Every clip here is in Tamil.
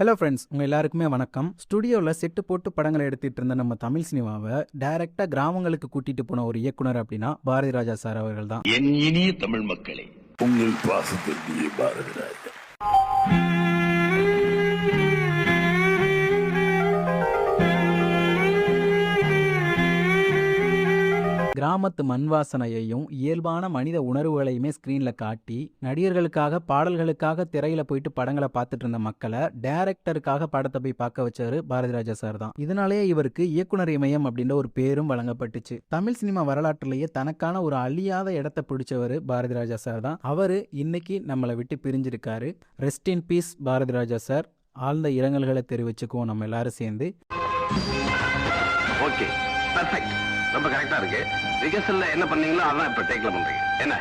ஹலோ ஃப்ரெண்ட்ஸ், உங்கள் எல்லாருக்குமே வணக்கம். ஸ்டுடியோவில் செட்டு போட்டு படங்களை எடுத்துகிட்டு இருந்த நம்ம தமிழ் சினிமாவை டைரக்டாக கிராமங்களுக்கு கூட்டிகிட்டு போன ஒரு இயக்குனர் அப்படின்னா பாரதி ராஜா சார் அவர்கள் தான். என் இனிய தமிழ் மக்களே, உங்கள் பாசத்திற்கு பாரதி ராஜா. கிராமத்து மண் வாசனையையும் இயல்பான மனித உணர்வுகளையுமே ஸ்க்ரீனில் காட்டி நடிகர்களுக்காக பாடல்களுக்காக திரையில போயிட்டு படங்களை பார்த்துட்டு இருந்த மக்களை டைரக்டருக்காக படத்தை போய் பார்க்க வச்சாரு பாரதி ராஜா சார் தான். இதனாலேயே இவருக்கு இயக்குனர் இமயம் அப்படின்ற ஒரு பேரும் வழங்கப்பட்டுச்சு. தமிழ் சினிமா வரலாற்றிலேயே தனக்கான ஒரு அழியாத இடத்தை பிடிச்சவர் பாரதி ராஜா சார் தான். அவரு இன்னைக்கு நம்மளை விட்டு பிரிஞ்சிருக்காரு. Rest in peace Bharathi Raja sir. ஆழ்ந்த இரங்கல்களை தெரிவிச்சுக்குவோம் நம்ம எல்லாரும் சேர்ந்து. ஓகே, பெர்ஃபெக்ட், ரொம்ப கரெக்டா இருக்கு. ரிகர்சல்ல என்ன பண்ணீங்களோ அதான் இப்ப டேக்ல பண்றீங்க. என்ன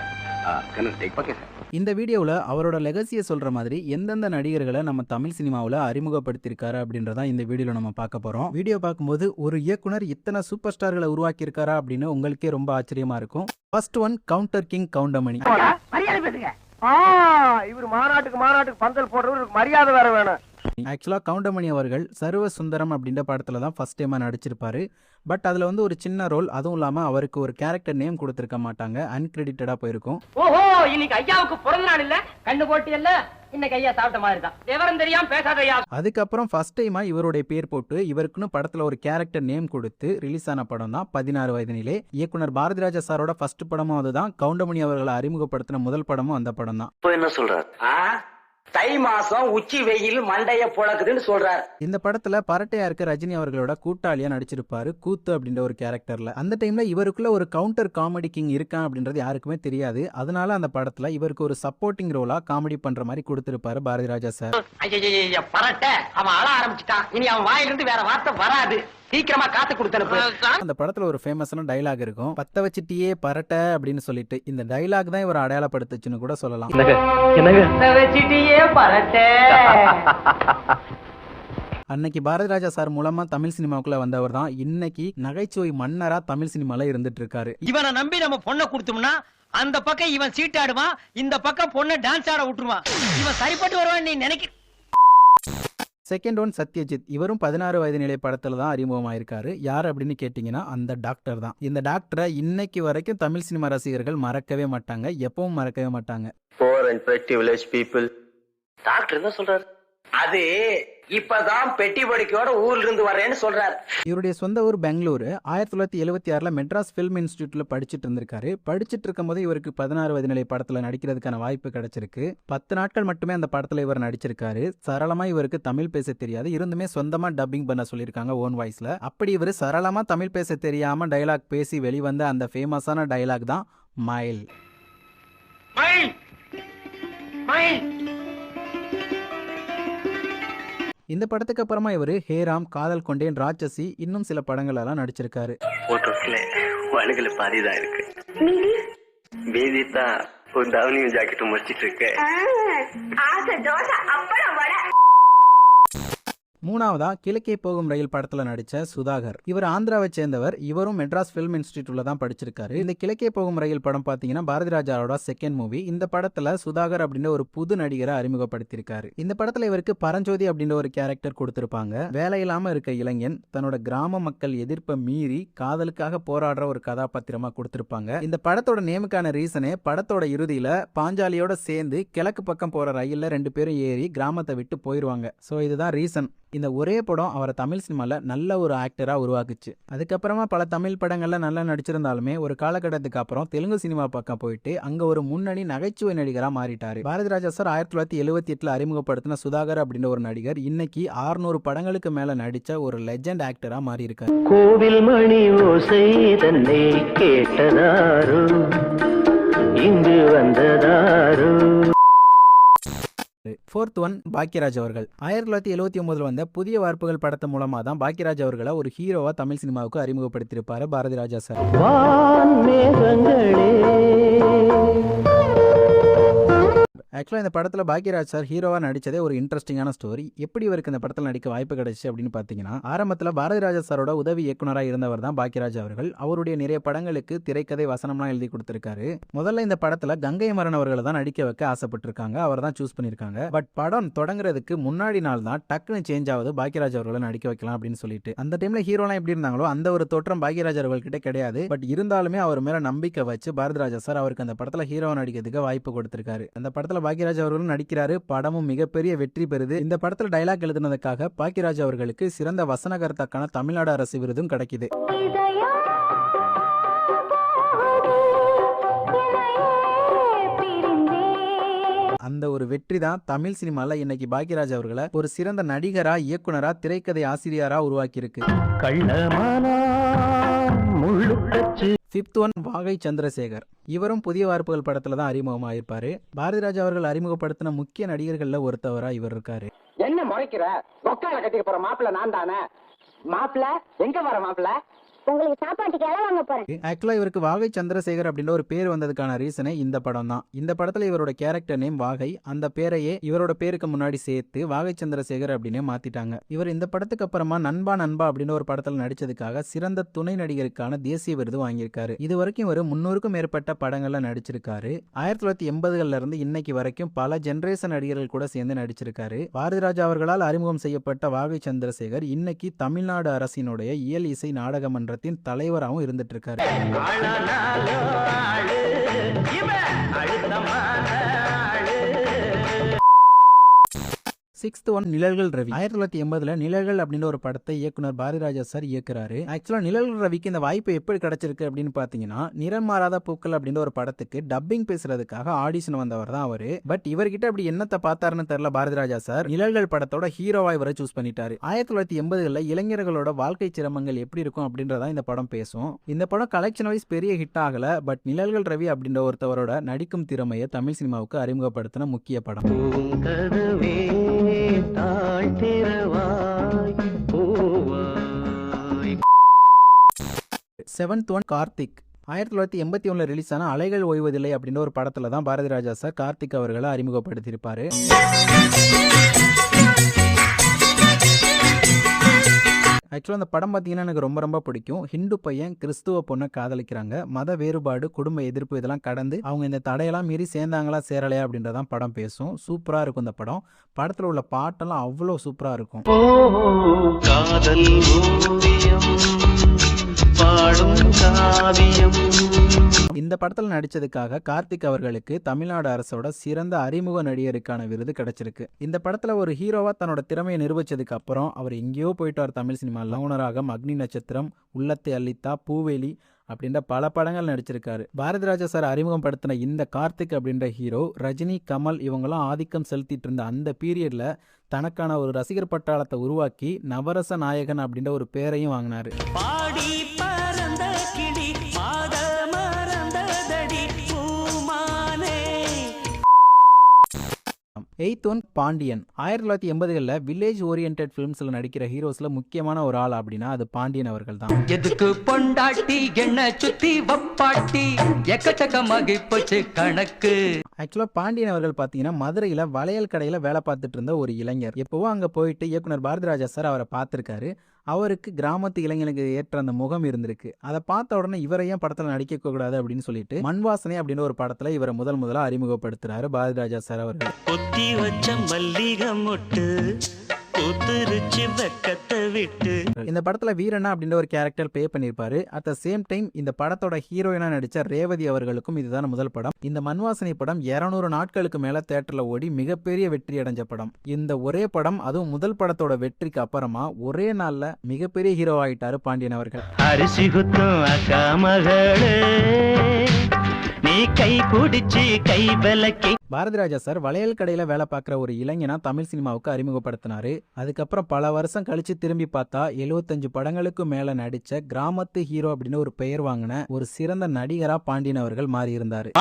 இந்த வீடியோவில் அவரோட லெகசியை சொல்ற மாதிரி எந்தெந்த நடிகர்களை நம்ம தமிழ் சினிமாவில் அறிமுகப்படுத்தியிருக்காரு அப்படின்றத இந்த வீடியோவில் நம்ம பார்க்க போறோம். வீடியோ பார்க்கும்போது ஒரு இயக்குனர் இத்தனை சூப்பர் ஸ்டார்களை உருவாக்கியிருக்காரா அப்படின்னு உங்களுக்கே ரொம்ப ஆச்சரியமா இருக்கும். First one, counter king Goundamani. இவர் மாநாட்டுக்கு பந்தல் போடுறவருக்கு மரியாதை வேற வேணும். ஆக்சுவலாக கவுண்டமணி அவர்கள் சர்வ சுந்தரம் அப்படின்ற படத்தில் தான் ஃபர்ஸ்ட் டைமாக நடிச்சிருப்பாரு. பட் அதில் வந்து ஒரு சின்ன ரோல், அதுவும் இல்லாமல் அவருக்கு ஒரு கேரக்டர் நேம் கொடுத்துருக்க மாட்டாங்க, அன்கிரெடிட்டடாக போயிருக்கும். ஓஹோ, இன்னைக்கு ஐயாவுக்கு பிறந்த நாள் இல்ல, கண்ணு போட்டி இல்ல, இன்னைக்கு ஐயா சாப்பிட்ட மாதிரி தான். விவரம் தெரியாம பேசாதையா. அதுக்கப்புறம் ஃபர்ஸ்ட் டைமாக இவருடைய பேர் போட்டு இவருக்குன்னு படத்தில் ஒரு கேரக்டர் நேம் கொடுத்து ரிலீஸ் ஆன படம் தான் 16 வயதினிலே. இயக்குனர் பாரதி ராஜா சாரோட ஃபர்ஸ்ட் படமும் அதுதான். கவுண்டமணி அவர்களை அறிமுகப்படுத்தின முதல் படமும் அந்த படம் தான். என்ன சொல்றாரு? தை மாசம் உச்சி வெயில் மண்டைய புழக்குதுன்னு சொல்றாரு. இந்த படத்துல பரட்டையா இருக்க ரஜினி அவர்களோட கூட்டாளியா நடிச்சிருப்பாரு, கூத்து அப்படின்ற ஒரு கேரக்டர்ல. அந்த டைம்ல இவருக்குள்ள ஒரு கவுண்டர் காமெடி கிங் இருக்கான் அப்படின்றது யாருக்குமே தெரியாது. அதனால அந்த படத்துல இவருக்கு ஒரு சப்போர்ட்டிங் ரோலா காமெடி பண்ற மாதிரி கொடுத்திருப்பாரு பாரதி ராஜா சார். பரட்டை அவன் அழ ஆரம்பிச்சுட்டான், இனி அவன் வாயிலிருந்து வேற வார்த்தை வராது, சீக்கிரமா காத்து கொடுத்தனுப்பு. அந்த படத்துல ஒரு ஃபேமஸான டைலாக் இருக்கும், பத்த வச்சிட்டியே பரட்டை அப்படின்னு சொல்லிட்டு. இந்த டைலாக் தான் இவர் அடையாளப்படுத்துச்சுன்னு கூட சொல்லலாம். அன்னைக்கு பாரதி ராஜா சார் மூலமா தமிழ் சினிமாவுக்குள்ள வந்தவர் தான் இன்னைக்கு நகைச்சுவை மன்னரா தமிழ் சினிமால இருந்துட்டு இருக்காரு. இவனை நம்பி நம்ம பொண்ணை கொடுத்தோம்னா அந்த பக்கம் இவன் சீட்டாடுவான், இந்த பக்கம் பொண்ணை டான்ஸ் ஆட விட்டுருவான். இவன் சரிப்பட்டு வருவான் நீ நினைக்க. Second one, Satyajit. இவரும் 16 வயது நிலை படத்துல தான் அறிமுகமாயிருக்காரு. யார் அப்படின்னு கேட்டீங்கன்னா அந்த டாக்டர் தான். இந்த டாக்டரை இன்னைக்கு வரைக்கும் தமிழ் சினிமா ரசிகர்கள் மறக்கவே மாட்டாங்க, எப்பவும் மறக்கவே மாட்டாங்க. டாக்டர் என்ன சொல்றாரு? அது இப்பதான் பெட்டி படிக்கையோட ஊர்ல இருந்து வரேன்னு சொல்றாரு. இவருடைய சொந்த ஊர் பெங்களூரு. 1976 மெட்ராஸ் பிலிம் இன்ஸ்டிடியூட்ல படிச்சுட்டு இருந்திருக்காரு. படிச்சுட்டு இருக்கும் போது இவருக்கு 16 வயது நிலை படத்துல நடிக்கிறதுக்கான வாய்ப்பு கிடைச்சிருக்கு. 10 நாட்கள் மட்டுமே அந்த படத்துல இவர் நடிச்சிருக்காரு. சரளமா இவருக்கு தமிழ் பேச தெரியாது, இருந்துமே சொந்தமா டப்பிங் பண்ண சொல்லியிருக்காங்க ஓன் வாய்ஸ்ல. அப்படி இவர் சரளமா தமிழ் பேச தெரியாம டைலாக் பேசி வெளிவந்த அந்த ஃபேமஸான டைலாக் தான் மயில். இந்த படத்துக்கு அப்புறமா இவரு ஹேராம், காதல் கொண்டேன், ராட்சசி, இன்னும் சில படங்கள் எல்லாம் நடிச்சிருக்காரு. பாதிதான் இருக்கு, மீதி தான் ஒரு தாவணியும் ஜாக்கெட்டும் முடிச்சிட்டு இருக்கு. மூணாவதா, கிழக்கே போகும் ரயில் படத்துல நடிச்ச சுதாகர். இவர் ஆந்திராவை சேர்ந்தவர். இவரும் மெட்ராஸ் பிலிம் இன்ஸ்டிடியூட்ல தான் படிச்சிருக்காரு. இந்த கிழக்கே போகும் ரயில் படம் பாத்தீங்கன்னா பாரதி ராஜாவோட செகண்ட் மூவி. இந்த படத்துல சுதாகர் அப்படின்ற ஒரு புது நடிகரை அறிமுகப்படுத்திருக்காரு. இந்த படத்துல இவருக்கு பரஞ்சோதி அப்படின்ற ஒரு கேரக்டர் கொடுத்திருப்பாங்க. வேலையில்லாம இருக்க இளைஞன் தன்னோட கிராம மக்கள் எதிர்ப்பை மீறி காதலுக்காக போராடுற ஒரு கதாபாத்திரமா கொடுத்திருப்பாங்க. இந்த படத்தோட நேமுக்கான ரீசனே, படத்தோட இறுதியில பாஞ்சாலியோட சேர்ந்து கிழக்கு பக்கம் போற ரயில்ல 2 பேரும் ஏறி கிராமத்தை விட்டு போயிருவாங்க. சோ இதுதான் ரீசன். இந்த ஒரே படம் அவரை தமிழ் சினிமால நல்ல ஒரு ஆக்டரா உருவாக்குச்சு. அதுக்கப்புறமா பல தமிழ் படங்கள்ல நல்லா நடிச்சிருந்தாலுமே ஒரு காலகட்டத்துக்கு அப்புறம் தெலுங்கு சினிமா பக்கம் போயிட்டு அங்க ஒரு முன்னணி நகைச்சுவை நடிகரா மாறிட்டாரு. பாரதி ராஜா சார் 1978 அறிமுகப்படுத்தின சுதாகர் அப்படின்ற ஒரு நடிகர் இன்னைக்கு 600 படங்களுக்கு மேல நடிச்ச ஒரு லெஜெண்ட் ஆக்டரா மாறி இருக்காரு. கோவில் மணி ஓசை தன்னை கேட்டதாரோ, இங்கு வந்ததாரோ. ஃபோர்த் ஒன், பாக்கியராஜ் அவர்கள். 1979 வந்த புதிய வார்ப்புகள் படத்து மூலமா தான் பாக்கியராஜ் அவர்களை ஒரு ஹீரோவா தமிழ் சினிமாவுக்கு அறிமுகப்படுத்தியிருப்பாரு பாரதி ராஜா சார். ஆக்சுவலாக இந்த படத்தில் பாக்யராஜ் சார் ஹீரோவாக நடித்ததே ஒரு இன்ட்ரெஸ்டிங்கான ஸ்டோரி. எப்படி இவருக்கு இந்த படத்தில் நடிக்க வாய்ப்பு கிடைச்சு அப்படின்னு பார்த்தீங்கன்னா, ஆரம்பத்தில் பாரதிராஜா சாரோட உதவி இயக்குனராக இருந்தவர் தான் பாக்யராஜ் அவர்கள். அவருடைய நிறைய படங்களுக்கு திரைக்கதை வசனம்லாம் எழுதி கொடுத்துருக்காரு. முதல்ல இந்த படத்தில் கங்கை அமரன் அவர்களை தான் நடிக்க வைக்க ஆசைப்பட்டிருக்காங்க. அவர் தான் சூஸ் பண்ணியிருக்காங்க. பட் படம் தொடங்குறதுக்கு முன்னாடி நாள் தான் டக்குன்னு சேஞ்ச் ஆகுது, பாக்யராஜ் அவர்களை நடிக்க வைக்கலாம் அப்படின்னு சொல்லிட்டு. அந்த டைமில் ஹீரோலாம் எப்படி இருந்தாங்களோ அந்த ஒரு தோற்றம் பாக்யராஜ் அவர்கள்கிட்ட கிடையாது. பட் இருந்தாலுமே அவர் மேலே நம்பிக்கை வச்சு பாரதிராஜா சார் அவருக்கு அந்த படத்தில் ஹீரோவை நடிக்கிறதுக்கு வாய்ப்பு கொடுத்திருக்காரு. அந்த படத்தில் பாக்யராஜ் அவர்களும் நடிக்கிறாரு. படமும் மிகப்பெரிய வெற்றி பெறுது. இந்த படத்தில் டைலாக் எழுதுனதுக்காக பாக்யராஜ் அவர்களுக்கு சிறந்த வசனகர்த்தாக்கான தமிழ்நாடு அரசு விருதும் கிடைக்குது. அந்த ஒரு வெற்றி தான் தமிழ் சினிமால இன்னைக்கு பாக்யராஜ் அவர்களை ஒரு சிறந்த நடிகரா, இயக்குனரா, திரைக்கதை ஆசிரியரா உருவாக்கி இருக்கு. ஃபிஃப்த் ஒன் வாகை சந்திரசேகர். இவரும் புதிய வார்ப்புகள் படத்துல தான் அறிமுகமாயிருப்பாரு. பாரதிராஜா அவர்கள் அறிமுகப்படுத்தின முக்கிய நடிகர்கள்ல ஒருத்தவரா இவர் இருக்காரு. என்ன முறைக்கிற? கொக்கால கட்டிக்க போற மாப்பிள்ள நான் தானே. மாப்பிள்ள எங்க வர மாப்பிள்ள? உங்களுக்கு சாப்பாட்டுக்கு எல்லாம் வாங்க போறேன். ஆக்சுவலா இவருக்கு வாகை சந்திரசேகர் அப்படின்ற ஒரு பேர் வந்ததுக்கான ரீசனே இந்த படம் தான். இந்த படத்துல இவரோட கேரக்டர் நேம் வாகை. அந்த பேரையே இவரோட பேருக்கு முன்னாடி சேர்த்து வாகை சந்திரசேகர் அப்படின்னு மாத்திட்டாங்க. இவர் இந்த படத்துக்கு அப்புறமா நண்பா நண்பா அப்படின்னு ஒரு படத்துல நடிச்சதுக்காக சிறந்த துணை நடிகருக்கான தேசிய விருது வாங்கியிருக்காரு. இது வரைக்கும் இவர் 300க்கும் மேற்பட்ட படங்கள்ல நடிச்சிருக்காரு. 1980கள்ல இருந்து இன்னைக்கு வரைக்கும் பல ஜெனரேஷன் நடிகர்கள் கூட சேர்ந்து நடிச்சிருக்காரு. பாரதிராஜா அவர்களால் அறிமுகம் செய்யப்பட்ட வாகை சந்திரசேகர் இன்னைக்கு தமிழ்நாடு அரசினுடைய இயல் இசை நாடக மன்ற தலைவராகவும் இருந்துட்டு இருக்காரு. சிக்ஸ்த் ஒன் நிழல்கள் ரவி. 1980ல நிழல்கள் அப்படின்னு ஒரு படத்தை இயக்குனர் பாரதிராஜா சார் இயக்குறாரு. ஆக்சுவலா நிழல்கள் ரவிக்கு இந்த வாய்ப்பு எப்படி கிடைச்சிருக்கு அப்படின்னு பாத்தீங்கன்னா, நிறம் மாறாத பூக்கள் அப்படின்ற ஒரு படத்துக்கு டப்பிங் பேசுறதுக்காக ஆடிஷன் வந்தவர் தான் அவரு. பட் இவர்கிட்ட அப்படி என்னத்தை பார்த்தாருன்னு தெரியல பாரதிராஜா சார். நிழல்கள் படத்தோட ஹீரோவா இவரை சூஸ் பண்ணிட்டாரு. 1980களில் இளைஞர்களோட வாழ்க்கை சிரமங்கள் எப்படி இருக்கும் அப்படின்றதான் இந்த படம் பேசும். இந்த படம் கலெக்ஷன் வைஸ் பெரிய ஹிட் ஆகல. பட் நிழல்கள் ரவி அப்படின்ற ஒருத்தவரோட நடிக்கும் திறமையை தமிழ் சினிமாவுக்கு அறிமுகப்படுத்தின முக்கிய படம். Seventh one Karthik. 1981 ரிலீஸ் ஆன அலைகள் ஓய்வதில்லை அப்படின்ற ஒரு படத்துல தான் பாரதிராஜா சார் கார்த்திக் அவர்களை அறிமுகப்படுத்தியிருப்பாரு. ஆக்சுவலாக அந்த படம் பார்த்தீங்கன்னா எனக்கு ரொம்ப ரொம்ப பிடிக்கும். ஹிந்து பையன் கிறிஸ்துவ பொண்ணை காதலிக்கிறாங்க. மத வேறுபாடு, குடும்ப எதிர்ப்பு இதெல்லாம் கடந்து அவங்க இந்த தடையெல்லாம் மீறி சேர்ந்தாங்களா சேரலையா அப்படின்றதான் படம் பேசும். சூப்பராக இருக்கும் இந்த படம். படத்தில் உள்ள பாட்டெல்லாம் அவ்வளோ சூப்பராக இருக்கும். இந்த படத்தில் நடிச்சதுக்காக கார்த்திக் அவர்களுக்கு தமிழ்நாடு அரசோட சிறந்த அறிமுக நடிகருக்கான விருது கிடைச்சிருக்கு. இந்த படத்துல ஒரு ஹீரோவா தன்னோட திறமையை நிரூபிச்சதுக்கு அப்புறம் அவர் எங்கேயோ போயிட்டார் தமிழ் சினிமா. லவுனராகம், அக்னி நட்சத்திரம், உள்ளத்தை அள்ளித்தா, பூவேலி அப்படின்ற பல படங்கள் நடிச்சிருக்காரு. பாரதிராஜா சார் அறிமுகப்படுத்தின இந்த கார்த்திக் அப்படின்ற ஹீரோ ரஜினி, கமல் இவங்கெல்லாம் ஆதிக்கம் செலுத்திட்டு இருந்த அந்த பீரியட்ல தனக்கான ஒரு ரசிகர் பட்டாளத்தை உருவாக்கி நவரச நாயகன் அப்படின்ற ஒரு பேரையும் வாங்கினாரு. Eight one Pandian. 1980களில் வில்லேஜ் ஓரியன்டட் ஃபிலிம்ஸ்ல நடிக்கிற ஹீரோஸ்ல முக்கியமான ஒரு ஆள் அப்படின்னா அது பாண்டியன் அவர்கள் தான். எதுக்கு பொண்டாட்டி என்ன சுத்தி வப்பாட்டி எக்கச்சக்கமாகி போச்சு கணக்கு. ஆக்சுவலாக பாண்டியன் அவர்கள் பார்த்தீங்கன்னா மதுரையில் வளையல் கடையில் வேலை பார்த்துட்டு இருந்த ஒரு இளைஞர். எப்போவோ அங்கே போயிட்டு இயக்குனர் பாரதிராஜா சார் அவரை பார்த்துருக்காரு. அவருக்கு கிராமத்து இளைஞனுக்கு ஏற்ற அந்த முகம் இருந்திருக்கு. அதை பார்த்த உடனே இவரையும் படத்தில் நடிக்க கூடாது அப்படின்னு சொல்லிட்டு மண்வாசனை அப்படின்னு ஒரு படத்தில் இவரை முதல்ல அறிமுகப்படுத்துறாரு பாரதிராஜா சார் அவர்கள். இந்த படத்துல வீரண்ணா அப்படின்ற ஒரு கேரக்டர் ப்ளே பண்ணிருப்பாரு. அட் த சேம் டைம் இந்த படத்தோட ஹீரோயினா நடிச்ச ரேவதி அவர்களுக்கும் இதுதான் முதல் படம். இந்த மண்வாசனை படம் 200 நாட்களுக்கு மேல தியேட்டர்ல ஓடி மிகப்பெரிய வெற்றி அடைஞ்ச படம். இந்த ஒரே படம், அதுவும் முதல் படத்தோட வெற்றிக்கு அப்புறமா ஒரே நாள்ல மிகப்பெரிய ஹீரோ ஆயிட்டாரு பாண்டியன் அவர்கள். அரிசி குத்தும் அக்கா மகளே, நீ கை பிடிச்சி கை விலக்கி. பாரதிராஜா சார் வளையல் கடையில வேலை பார்க்குற ஒரு இளைஞனா தமிழ் சினிமாவுக்கு அறிமுகப்படுத்தினாரு. அதுக்கப்புறம் பல வருஷம் கழிச்சு திரும்பி பார்த்தா 75 படங்களுக்கு மேல நடிச்ச கிராமத்து ஹீரோ அப்படின்னு ஒரு பெயர் வாங்கின ஒரு சிறந்த நடிகரா பாண்டியன் அவர்கள் மாறி இருந்தாரு.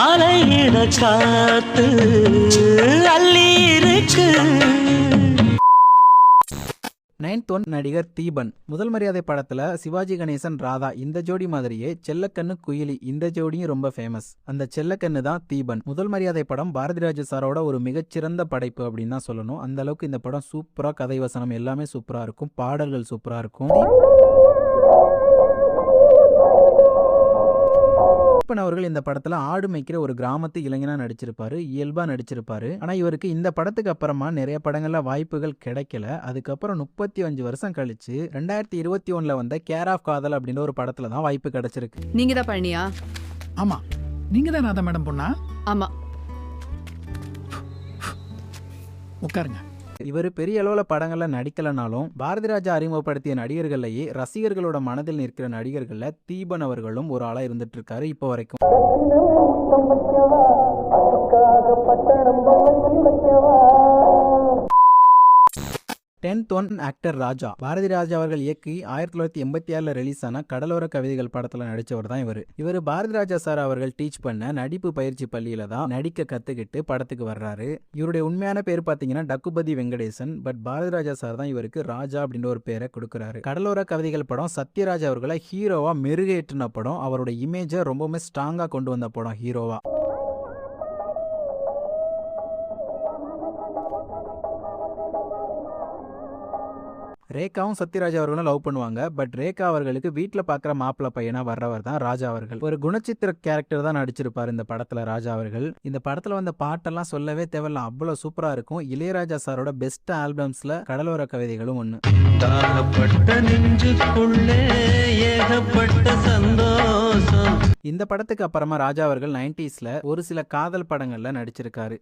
9th 9th ஒன் நடிகர் தீபன். முதல் மரியாதை படத்துல சிவாஜி கணேசன் ராதா இந்த ஜோடி மாதிரியே செல்லக்கண்ணு குயிலி இந்த ஜோடியும் ரொம்ப ஃபேமஸ். அந்த செல்லக்கண்ணு தான் தீபன். முதல் மரியாதை படம் பாரதிராஜா சாரோட ஒரு மிகச்சிறந்த படைப்பு அப்படின்னு தான் சொல்லணும். அந்த அளவுக்கு இந்த படம் சூப்பரா, கதை வசனம் எல்லாமே சூப்பரா இருக்கும், பாடல்கள் சூப்பரா இருக்கும். தீபன் அவர்கள் இந்த படத்துல ஆடு மேய்க்கிற ஒரு கிராமத்து இளைஞனா நடிச்சிருப்பாரு, இயல்பா நடிச்சிருப்பாரு. ஆனா இவருக்கு இந்த படத்துக்கு அப்புறமா நிறைய படங்கள்ல வாய்ப்புகள் கிடைக்கல. அதுக்கப்புறம் 35 வருஷம் கழிச்சு 2021 வந்த கேர் ஆஃப் காதல் அப்படின்ற ஒரு படத்துல தான் வாய்ப்பு கிடைச்சிருக்கு. நீங்க தான் பழனியா? ஆமா, நீங்க தான் ராதா மேடம் பொண்ணா? ஆமா. உட்காருங்க. இவர் பெரிய அளவுல படங்கள்ல நடிக்கலனாலும் பாரதிராஜா அறிமுகப்படுத்திய நடிகர்கள்லயே ரசிகர்களோட மனதில் நிற்கிற நடிகர்கள்ல தீபன் அவர்களும் ஒரு ஆளா இருந்துட்டு இருக்காரு இப்போ வரைக்கும். 10th ஒன் ஆக்டர் ராஜா. பாரதி ராஜா அவர்கள் இயக்கி 1986 ரிலீஸ் ஆன கடலோர கவிதைகள் படத்துல நடிச்சவர் தான் இவர். இவர் பாரதி ராஜா சார் அவர்கள் டீச் பண்ண நடிப்பு பயிற்சி பள்ளியில தான் நடிக்க கத்துக்கிட்டு படத்துக்கு வர்றாரு. இவருடைய உண்மையான பேர் பாத்தீங்கன்னா டக்குபதி வெங்கடேசன். பட் பாரதி ராஜா சார் தான் இவருக்கு ராஜா அப்படின்ற ஒரு பேரை கொடுக்கறாரு. கடலோர கவிதைகள் படம் சத்யராஜ் அவர்களை ஹீரோவா மெருகேற்றின படம். அவருடைய இமேஜை ரொம்பவுமே ஸ்ட்ராங்கா கொண்டு வந்த படம் ஹீரோவா. ரேகாவும் சத்யராஜ் அவர்களும் லவ் பண்ணுவாங்க. பட் ரேகா அவர்களுக்கு வீட்டுல பாக்குற மாப்பிள்ள பையனா வர்றவர் தான் ராஜா அவர்கள். ஒரு குணச்சித்திர கேரக்டர் தான் நடிச்சிருப்பாரு இந்த படத்துல ராஜா அவர்கள். இந்த படத்துல வந்த பாட்டெல்லாம் சொல்லவே தேவையில்ல, அவ்வளவு சூப்பரா இருக்கும். இளையராஜா சாரோட பெஸ்ட் ஆல்பம்ஸ்ல கடலோர கவிதைகளும் ஒண்ணு. இந்த படத்துக்கு அப்புறமா ராஜா அவர்கள் 90sல ஒரு சில காதல் படங்கள்ல நடிச்சிருக்காரு.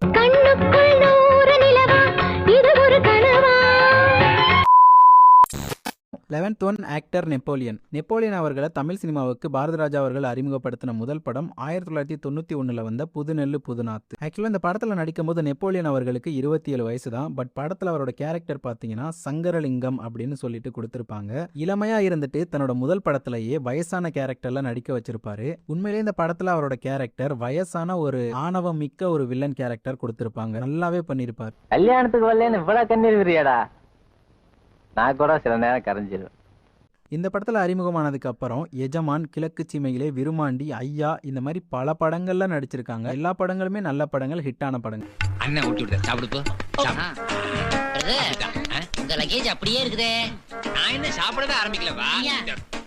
11th one actor Napoleon. Napoleon அவர்களை தமிழ் சினிமாவுக்கு பாரதி ராஜா அவர்கள் அறிமுகப்படுத்தின முதல் படம் 1991 வந்த புதுநெல்லு புதுநாத்து. ஆக்சுவலா இந்த படத்துல நடிக்கும் போது நெப்போலியன் அவர்களுக்கு 27 வயசு தான். பட் படத்துல அவரோட கேரக்டர் பாத்தீங்கன்னா சங்கரலிங்கம் அப்படின்னு சொல்லிட்டு கொடுத்திருப்பாங்க. இளமையா இருந்துட்டு தன்னோட முதல் படத்திலேயே வயசான கேரக்டர்ல நடிக்க வச்சிருப்பாரு. உண்மையிலேயே இந்த படத்துல அவரோட கேரக்டர் வயசான ஒரு ஆணவம் மிக்க ஒரு வில்லன் கேரக்டர் கொடுத்திருப்பாங்க. நல்லாவே பண்ணிருப்பாரு. கல்யாணத்துக்கு வரலன்னு இவ்வளவு கண்ணீர்வியாடா, நான் கூட சில நேரம் கரைஞ்சிருவேன். இந்த படத்துல அறிமுகமானதுக்கு அப்புறம் எஜமான், கிழக்கு சீமையிலே, விருமாண்டி, ஐயா இந்த மாதிரி பல படங்கள்ல நடிச்சிருக்காங்க. எல்லா படங்களுமே நல்ல படங்கள், ஹிட்டான படங்கள். அண்ணன் ஊட்டி விடுற சாப்பிடுப்போ. உங்க லக்கேஜ் அப்படியே இருக்குதே. நான் என்ன சாப்பிடவே ஆரம்பிக்கலவா?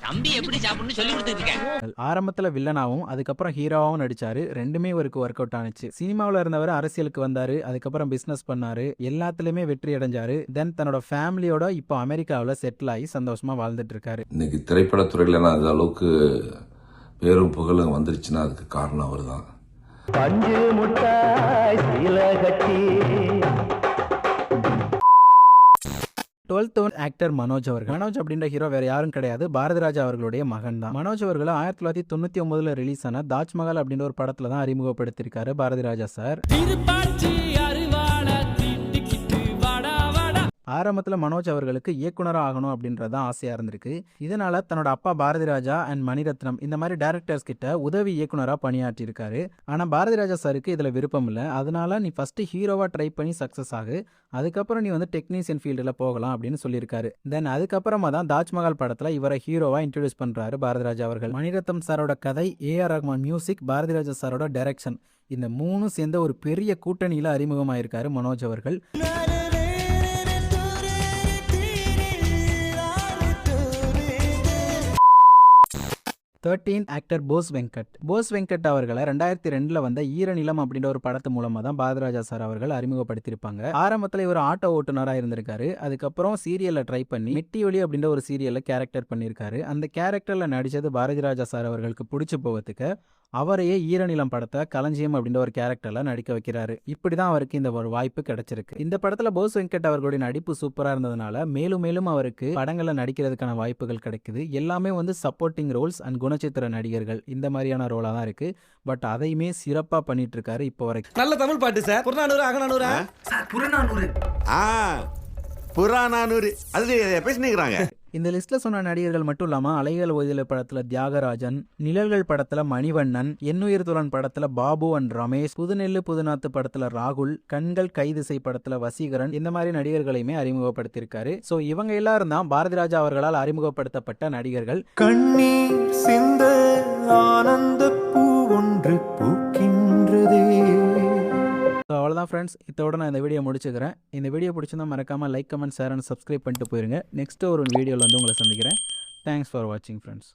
தம்பி எப்படி சாப்பிடணும்னு சொல்லி கொடுத்துருக்கேன். ஆரம்பத்துல வில்லனாவும் அதுக்கப்புறம் ஹீரோவாவும் நடிச்சாரு. ரெண்டுமே இவருக்கு ஒர்க் அவுட் ஆனிச்சு. சினிமாவில் இருந்தவர் அரசியலுக்கு வந்தாரு, அதுக்கப்புறம் பிசினஸ் பண்ணாரு, எல்லாத்துலயுமே வெற்றி அடைஞ்சாரு. தென் தன்னோட ஃபேமிலியோட இப்போ அமெரிக்காவில் செட்டில் ஆகி சந்தோஷமா வாழ்ந்துட்டு இருக்காரு. இன்னைக்கு திரைப்படத்துறையில நான் அந்த அளவுக்கு பேரும் புகழும் வந்துருச்சுன்னா அதுக்கு காரணம் அவர் தான். பஞ்சு முட்டாய் சீலகட்டி. 12th ஒன் ஆக்டர் மனோஜ் அவர்கள். மனோஜ் அப்படின்ற ஹீரோ வேற யாரும் கிடையாது, பாரதி ராஜா அவர்களுடைய மகன் தான். மனோஜ் அவர்களை 1999 ரிலீஸ் ஆன தாஜ்மஹால் அப்படின்ற ஒரு படத்துல தான் அறிமுகப்படுத்திருக்காரு பாரதி ராஜா சார். ஆரம்பத்தில் மனோஜ் அவர்களுக்கு இயக்குனராக ஆகணும் அப்படின்றதான் ஆசையா இருந்திருக்கு. இதனால தன்னோட அப்பா பாரதி ராஜா அண்ட் மணிரத்னம் இந்த மாதிரி டைரக்டர்ஸ் கிட்ட உதவி இயக்குனராக பணியாற்றி இருக்காரு. ஆனா பாரதி ராஜா சாருக்கு இதுல விருப்பம் இல்லை. அதனால நீ ஃபர்ஸ்ட் ஹீரோவா ட்ரை பண்ணி சக்சஸ் ஆகு, அதுக்கப்புறம் நீ வந்து டெக்னீஷியன் ஃபீல்டில் போகலாம் அப்படின்னு சொல்லியிருக்காரு. தென் அதுக்கப்புறமா தான் தாஜ்மஹால் படத்துல இவரை ஹீரோவா இன்ட்ரோடியூஸ் பண்றாரு பாரதி ராஜா அவர்கள். மணிரத்னம் சாரோட கதை, ஏஆர் ரஹ்மான் மியூசிக், பாரதி ராஜா சாரோட டைரக்ஷன், இந்த மூணும் சேர்ந்த ஒரு பெரிய கூட்டணியில அறிமுகமாயிருக்காரு மனோஜ் அவர்கள். 13th actor Bose Venkat. போஸ் வெங்கட் அவர்களை 2002 வந்த ஈரநிலம் அப்படின்ற ஒரு படத்து மூலமா தான் பாரதிராஜா சார் அவர்கள் அறிமுகப்படுத்தியிருப்பாங்க. ஆரம்பத்தில் இவர் ஆட்டோ ஓட்டுநராக இருந்திருக்காரு. அதுக்கப்புறம் சீரியல்ல ட்ரை பண்ணி மெட்டி ஒலி அப்படின்ற ஒரு சீரியல்ல கேரக்டர் பண்ணியிருக்காரு. அந்த கேரக்டர்ல நடிச்சது பாரதிராஜா சார் அவர்களுக்கு பிடிச்சு போவதுக்கு அவரையே ஈரநிலம் படத்தை களஞ்சியம் அப்படின்ற ஒரு கேரக்டர்ல நடிக்க வைக்கிறாரு. இப்படிதான் அவருக்கு இந்த ஒரு வாய்ப்பு கிடைச்சிருக்கு. இந்த படத்துல போஸ் வெங்கட் அவர்களுடைய நடிப்பு சூப்பரா இருந்ததுனால மேலும் மேலும் அவருக்கு படங்கள்ல நடிக்கிறதுக்கான வாய்ப்புகள் கிடைக்குது. எல்லாமே வந்து சப்போர்ட்டிங் ரோல்ஸ் அண்ட் குணச்சித்திர நடிகர்கள் இந்த மாதிரியான ரோலா தான் இருக்கு. பட் அதையுமே சிறப்பா பண்ணிட்டு இருக்காரு இப்போ வரைக்கும். நல்ல தமிழ் பாட்டு சார். புறநானூறு அகநானூறு புறநானூறு புறநானூறு அது பேசினீங்க. இந்த லிஸ்ட்ல சொன்ன நடிகர்கள் மட்டும் இல்லாம அலைகள் ஓய்தலை படத்துல தியாகராஜன், நிழல்கள் படத்துல மணிவண்ணன், எண்ணுயிர் துளன் படத்துல பாபு அண்ட் ரமேஷ், புதுநெல்லு புதுநாத்து படத்துல ராகுல், கண்கள் கைதிசை படத்துல வசீகரன், இந்த மாதிரி நடிகர்களையுமே அறிமுகப்படுத்தியிருக்காரு. சோ இவங்க எல்லாரும் தான் பாரதி ராஜா அவர்களால் அறிமுகப்படுத்தப்பட்ட நடிகர்கள். கண்ணீர் சிந்த ஆனந்த பூ ஒன்று பூக்கின்றதே. அவ்வளோதான் ஃப்ரெண்ட்ஸ், இதோட நான் இந்த வீடியோ முடிச்சுக்கிறேன். இந்த வீடியோ பிடிச்சிருந்தா மறக்காமல் like, comment, share and subscribe பண்ணிட்டு போயிருங்க. நெக்ஸ்ட் ஒரு வீடியோவில் வந்து உங்களை சந்திக்கிறேன். தேங்க்ஸ் ஃபார் வாட்சிங் ஃப்ரெண்ட்ஸ்.